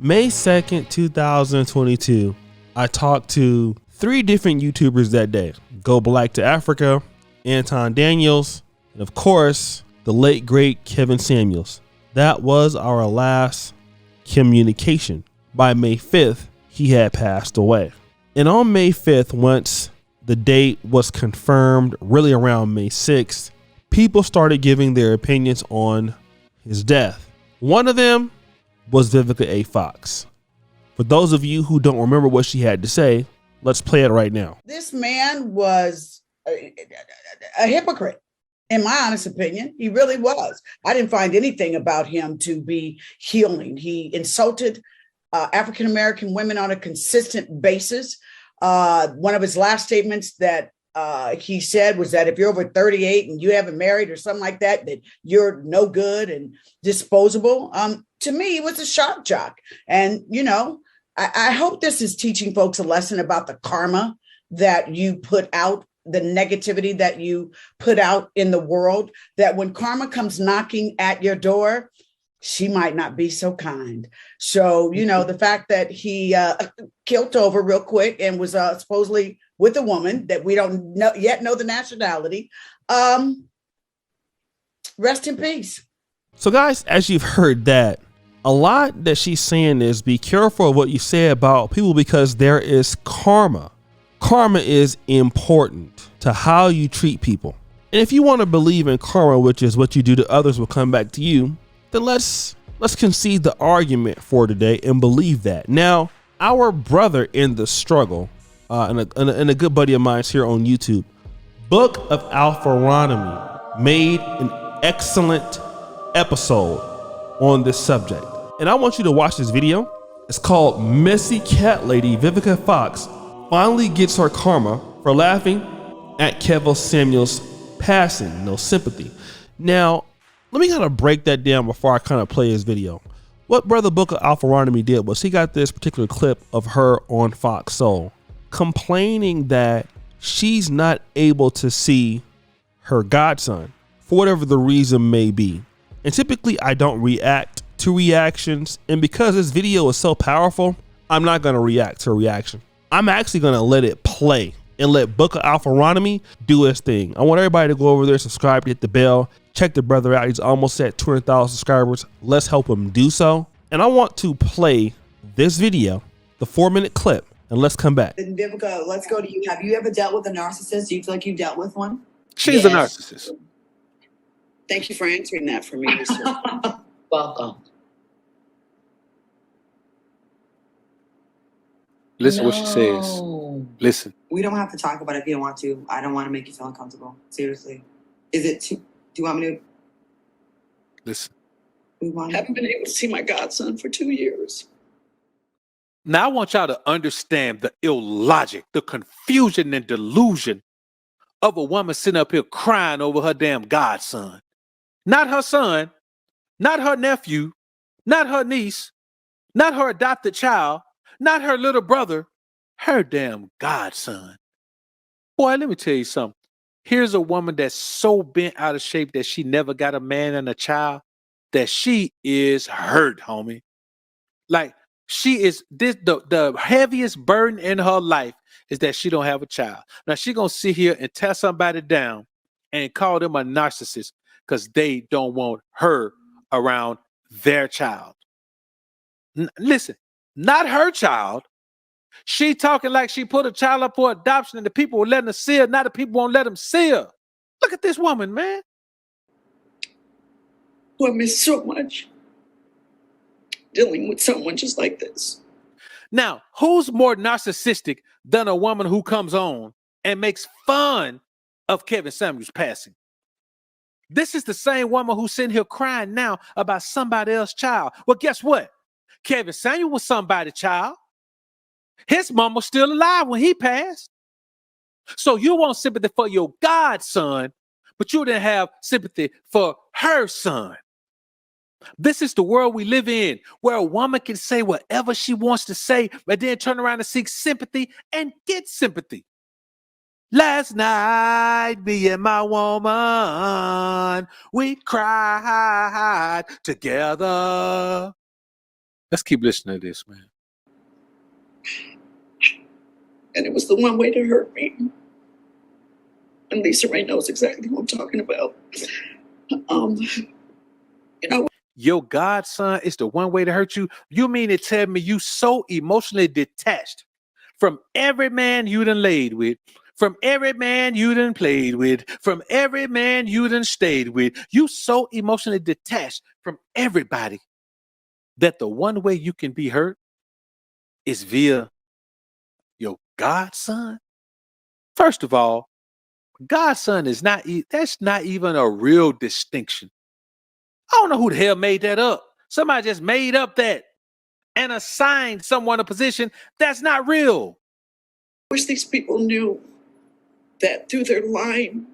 May 2nd, 2022, I talked to 3 different YouTubers that day. Go Black to Africa, Anton Daniels, and of course, the late great Kevin Samuels. That was our last communication. By May 5th, he had passed away. And on May 5th, once the date was confirmed, really around May 6th, people started giving their opinions on his death. One of them was Vivica Fox. For those of you who don't remember what she had to say, let's play it right now. This man was a hypocrite, in my honest opinion. He really was. I didn't find anything about him to be healing. He insulted African-American women on a consistent basis. One of his last statements that he said was that if you're over 38 and you haven't married or something like that, that you're no good and disposable. To me, it was a shock jock. And, you know, I hope this is teaching folks a lesson about the karma that you put out, the negativity that you put out in the world, that when karma comes knocking at your door, she might not be so kind. So, you know, the fact that he killed over real quick and was supposedly with a woman that we don't yet know the nationality. Rest in peace. So guys, as you've heard that, a lot that she's saying is be careful of what you say about people because there is karma. Karma is important to how you treat people. And if you want to believe in karma, which is what you do to others will come back to you, then let's concede the argument for today and believe that. Now, our brother in the struggle, and a good buddy of mine here on YouTube, Book of Alpharotomy, made an excellent episode on this subject. And I want you to watch this video. It's called Messy Cat Lady Vivica Fox Finally Gets Her Karma for Laughing at Kevin Samuels Passing. No sympathy. Now, let me kind of break that down before I kind of play his video. What Brother Book of Alpharotomy did was he got this particular clip of her on Fox Soul complaining that she's not able to see her godson for whatever the reason may be. And typically I don't react to reactions. And because this video is so powerful, I'm not going to react to a reaction. I'm actually going to let it play and let Book of Alpharotomy do his thing. I want everybody to go over there, subscribe, hit the bell, check the brother out. He's almost at 200,000 subscribers. Let's help him do so. And I want to play this video, the 4-minute clip, and let's come back. And Vivica, let's go to you. Have you ever dealt with a narcissist? Do you feel like you've dealt with one? She's a narcissist. Thank you for answering that for me. Welcome. Listen what she says. Listen. We don't have to talk about it if you don't want to. I don't want to make you feel uncomfortable. Seriously. Is it too? Do you want me to? Listen. I haven't been able to see my godson for 2 years. Now I want y'all to understand the illogic, the confusion and delusion of a woman sitting up here crying over her damn godson. Not her son, not her nephew, not her niece, not her adopted child, not her little brother, her damn godson. Boy, let me tell you something. Here's a woman that's so bent out of shape that she never got a man and a child, that she is hurt, homie. Like, she is the heaviest burden in her life is that she don't have a child. Now she gonna sit here and tear somebody down and call them a narcissist because they don't want her around their child. Listen, not her child. She talking like she put a child up for adoption and the people were letting her see her. Now the people won't let them see her. Look at this woman, man. I miss so much dealing with someone just like this. Now, who's more narcissistic than a woman who comes on and makes fun of Kevin Samuels passing? This is the same woman who's sitting here crying now about somebody else's child. Well, guess what? Kevin Samuel was somebody's child. His mom was still alive when he passed. So you want sympathy for your godson, but you didn't have sympathy for her son. This is the world we live in, where a woman can say whatever she wants to say, but then turn around and seek sympathy and get sympathy. Last night, me and my woman, we cried together. Let's keep listening to this, man. And it was the one way to hurt me. And Lisa Ray knows exactly who I'm talking about. Your godson is the one way to hurt you? You mean to tell me you so emotionally detached from every man you done laid with, from every man you done played with, from every man you done stayed with? You so emotionally detached from everybody that the one way you can be hurt is via your godson? First of all, godson is that's not even a real distinction. I don't know who the hell made that up. Somebody just made up that and assigned someone a position that's not real. I wish these people knew that through their lying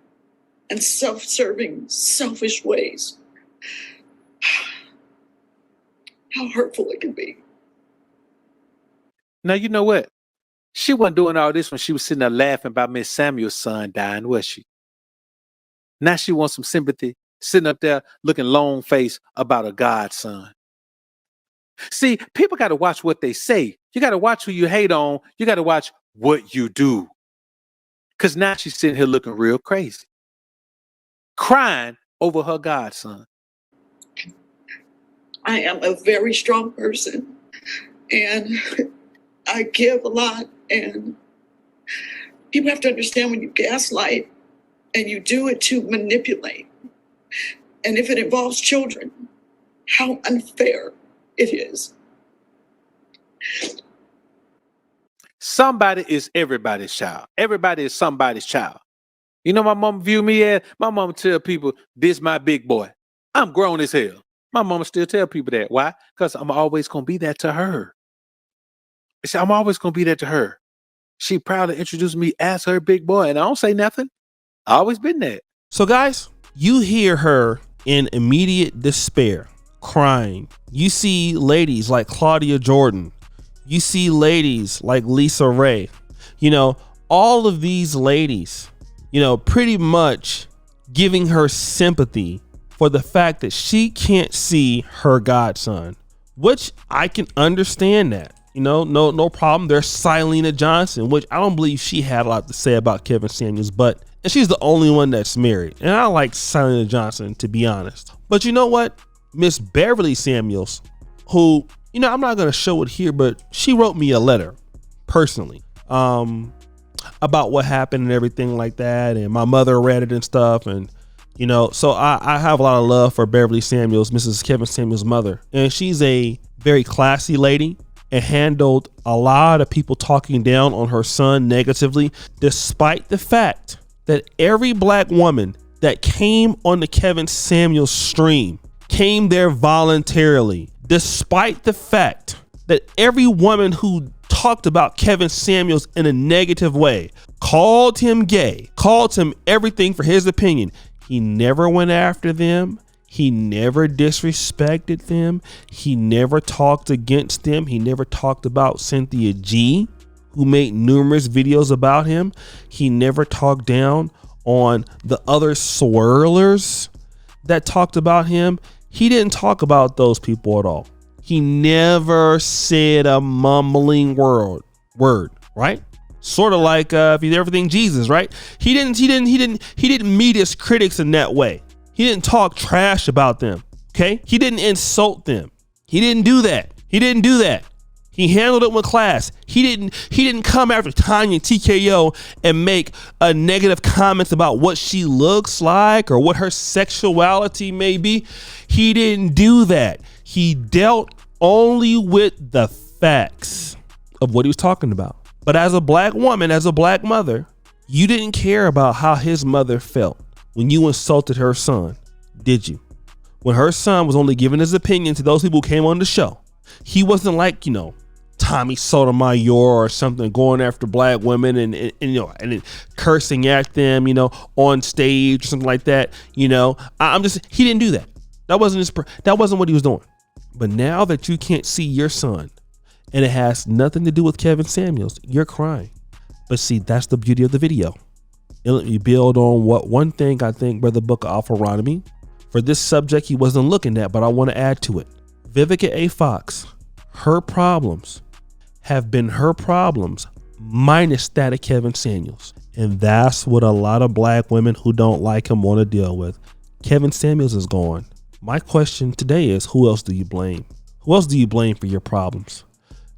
and self-serving, selfish ways, how hurtful it can be. Now, you know what? She wasn't doing all this when she was sitting there laughing about Miss Samuel's son dying, was she? Now she wants some sympathy, sitting up there looking long-faced about a godson. See, people got to watch what they say. You got to watch who you hate on. You got to watch what you do. Because now she's sitting here looking real crazy, crying over her godson. I am a very strong person, and I give a lot, and people have to understand when you gaslight and you do it to manipulate, and if it involves children, how unfair it is. Somebody is everybody's child. Everybody is somebody's child. You know, my mom view me as, my mama tell people, this my big boy. I'm grown as hell. My mama still tell people that. Why? Because I'm always going to be that to her. See, I'm always going to be that to her. She proudly introduced me as her big boy, and I don't say nothing. I always been that. So guys, you hear her in immediate despair, crying. You see ladies like Claudia Jordan. You see ladies like Lisa Ray. You know, all of these ladies, you know, pretty much giving her sympathy for the fact that she can't see her godson, which I can understand that. You know, no problem. There's Silena Johnson, which I don't believe she had a lot to say about Kevin Samuels, and she's the only one that's married. And I like Silena Johnson, to be honest. But you know what? Miss Beverly Samuels, who, you know, I'm not going to show it here, but she wrote me a letter personally about what happened and everything like that. And my mother read it and stuff. And, you know, so I have a lot of love for Beverly Samuels, Mrs. Kevin Samuels' mother. And she's a very classy lady and handled a lot of people talking down on her son negatively, despite the fact that every black woman that came on the Kevin Samuels stream came there voluntarily, despite the fact that every woman who talked about Kevin Samuels in a negative way, called him gay, called him everything for his opinion. He never went after them. He never disrespected them. He never talked against them. He never talked about Cynthia G, who made numerous videos about him. He never talked down on the other swirlers that talked about him. He didn't talk about those people at all. He never said a mumbling word, right? Sort of like if you ever think Jesus, right? He didn't meet his critics in that way. He didn't talk trash about them. Okay? He didn't insult them. He didn't do that. He handled it with class. He didn't come after Tanya TKO and make a negative comments about what she looks like or what her sexuality may be. He didn't do that. He dealt only with the facts of what he was talking about. But as a black woman, as a black mother, you didn't care about how his mother felt when you insulted her son, did you? When her son was only giving his opinion to those people who came on the show, he wasn't like, you know, Tommy Sotomayor or something, going after black women and you know, and cursing at them, you know, on stage or something like that. You know, he didn't do that. That wasn't what he was doing. But now that you can't see your son and it has nothing to do with Kevin Samuels, you're crying. But see, that's the beauty of the video. And let me build on what one thing I think Brother Booker Alpharotomy, for this subject he wasn't looking at, but I want to add to it. Vivica Fox, her problems have been her problems minus that of Kevin Samuels. And that's what a lot of black women who don't like him want to deal with. Kevin Samuels is gone. My question today is, who else do you blame? Who else do you blame for your problems?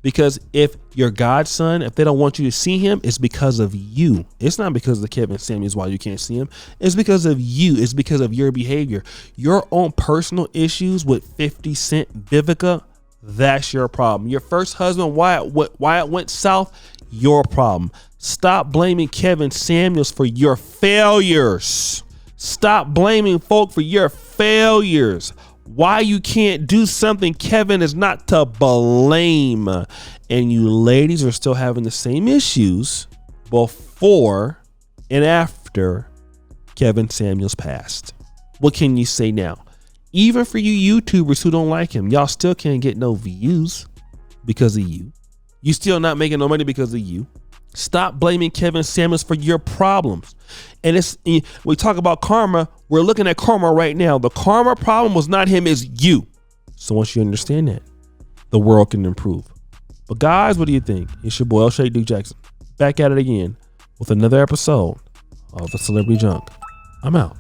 Because if your godson, if they don't want you to see him, it's because of you. It's not because of Kevin Samuels why you can't see him. It's because of you. It's because of your behavior. Your own personal issues with 50 Cent, Vivica, that's your problem. Your first husband, why it went south, your problem. Stop blaming Kevin Samuels for your failures. Stop blaming folk for your failures. Why you can't do something, Kevin is not to blame. And you ladies are still having the same issues before and after Kevin Samuels passed. What can you say now? Even for you YouTubers who don't like him, y'all still can't get no views because of you. You still not making no money because of you. Stop blaming Kevin Samuels for your problems. And we talk about karma. We're looking at karma right now. The karma problem was not him, it's you. So once you understand that, the world can improve. But guys, what do you think? It's your boy L. Duke Jackson, back at it again with another episode of The Celebrity Junk. I'm out.